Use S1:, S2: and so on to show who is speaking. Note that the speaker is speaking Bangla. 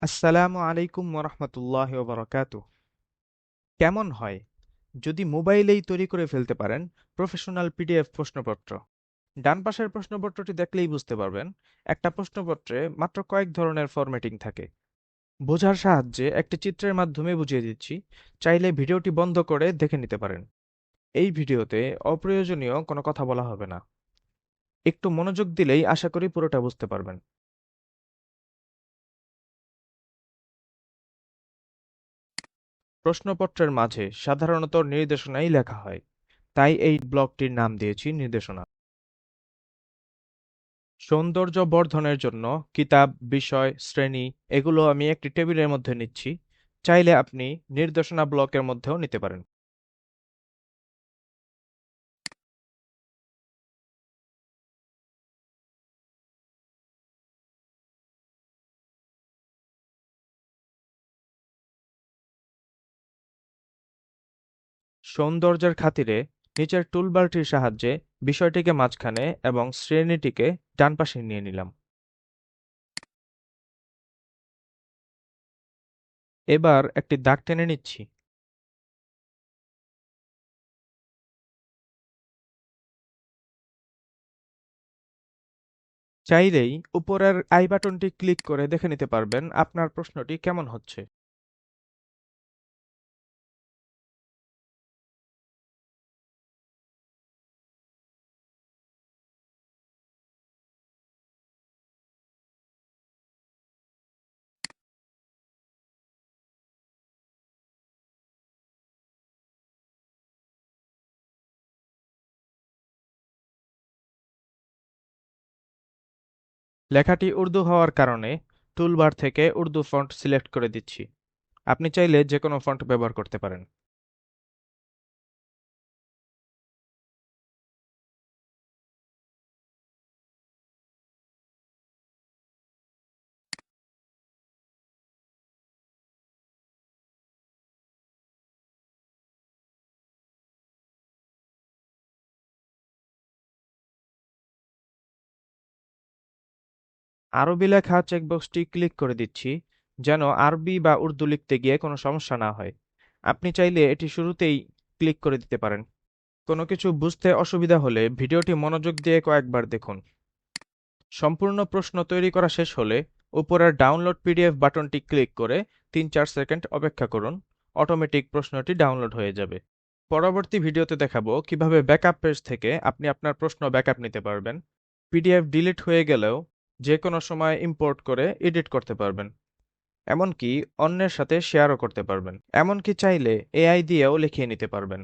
S1: আসসালামু আলাইকুম ওরহমতুল্লাহ বারাকাতু। কেমন হয় যদি মোবাইলেই তৈরি করে ফেলতে পারেন প্রফেশনাল পিডিএফ প্রশ্নপত্র? ডান পাশের প্রশ্নপত্রটি দেখলেই বুঝতে পারবেন একটা প্রশ্নপত্রে মাত্র কয়েক ধরনের ফরম্যাটিং থাকে। বোঝার সাহায্যে একটি চিত্রের মাধ্যমে বুঝিয়ে দিচ্ছি, চাইলে ভিডিওটি বন্ধ করে দেখে নিতে পারেন। এই ভিডিওতে অপ্রয়োজনীয় কোনো কথা বলা হবে না, একটু মনোযোগ দিলেই আশা করি পুরোটা বুঝতে পারবেন। প্রশ্নপত্রের মাঝে সাধারণত নির্দেশনাই লেখা হয়, তাই এই ব্লকটির নাম দিয়েছি নির্দেশনা। সৌন্দর্য বর্ধনের জন্য কিতাব, বিষয়, শ্রেণী এগুলো আমি একটি টেবিলের মধ্যে নিচ্ছি। চাইলে আপনি নির্দেশনা ব্লকের মধ্যেও নিতে পারেন। সৌন্দর্যের খাতিরে নিচের টুলবারটির সাহায্যে বিষয়টিকে মাঝখানে এবং শ্রেণীটিকে ডান পাশে নিয়ে নিলাম। এবার একটি দাগ টেনে নিচ্ছি। চাইলেই উপরের আই বাটনটি ক্লিক করে দেখে নিতে পারবেন আপনার প্রশ্নটি কেমন হচ্ছে। লেখাটি উর্দু হওয়ার কারণে টুলবার থেকে উর্দু ফন্ট সিলেক্ট করে দিচ্ছি। আপনি চাইলে যে কোনো ফন্ট ব্যবহার করতে পারেন। আরবি লেখা চেকবক্সটি ক্লিক করে দিচ্ছি, যেন আরবি বা উর্দু লিখতে গিয়ে কোনো সমস্যা না হয়। আপনি চাইলে এটি শুরুতেই ক্লিক করে দিতে পারেন। কোনো কিছু বুঝতে অসুবিধা হলে ভিডিওটি মনোযোগ দিয়ে কয়েকবার দেখুন। সম্পূর্ণ প্রশ্ন তৈরি করা শেষ হলে উপরের ডাউনলোড পিডিএফ বাটনটি ক্লিক করে ৩-৪ সেকেন্ড অপেক্ষা করুন। অটোমেটিক প্রশ্নটি ডাউনলোড হয়ে যাবে। পরবর্তী ভিডিওতে দেখাবো কিভাবে ব্যাকআপ পেজ থেকে আপনি আপনার প্রশ্ন ব্যাকআপ নিতে পারবেন। পিডিএফ ডিলিট হয়ে গেলেও যে কোনো সময় ইম্পোর্ট করে এডিট করতে পারবেন। এমনকি অন্যের সাথে শেয়ারও করতে পারবেন। এমনকি চাইলে এআই দিয়েও লিখিয়ে নিতে পারবেন।